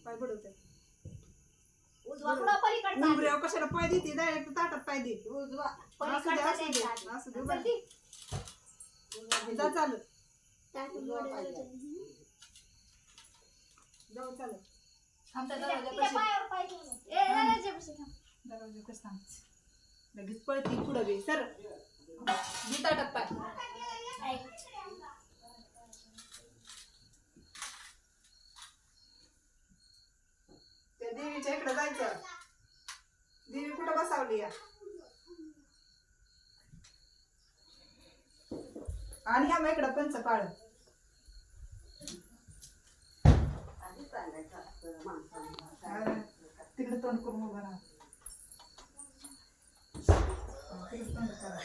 पाय बडवते उजवा पुढं पलीकडचा उंबऱ्यावर कशाला पाय देते डायरेक्ट ताटात पाय दे उजवा असू दे पलीकडचा असू दे द्यायचा आधी. असू दे चल बरं. ती. जा चालत उजवा पाहिजे. जाऊ चालत तिच्या पायावर पाय ठेवून. ए, दरवाजापाशी थांब. दरवाजा कसं थांबते लगेच पळती पुढं बी सर दे ताटात पाय ऐक. त्या देवीच्या इकडे जायचं देवी कुठं बसावली या आणि ह्या मग इकडं पंच पाळ तिकडे तोंड करून उभं राहा तिकडे तोंड करा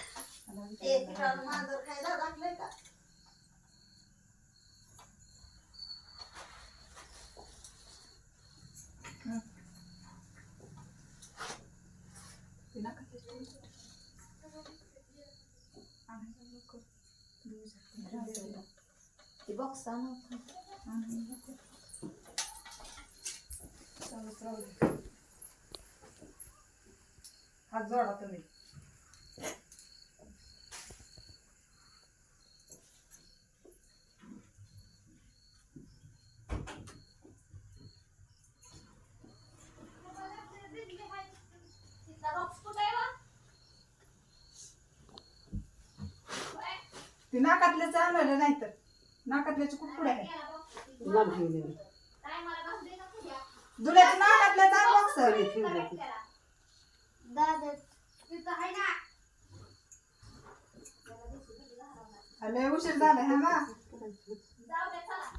ती बॉक्स आणू. हात जोडा तुम्ही तिथला बॉक्स कुठे आहे बा? ते नाकातल्याच आणलं नाही तर नाकातल्याचे कुठपुडे आहे काय मला घालू दे नको द्या. दुल्याच्या नाकातल्याच आण बॉक्स दादा तिथं आहे ना. लय उशीर झाला हा ना जाऊ दे चला.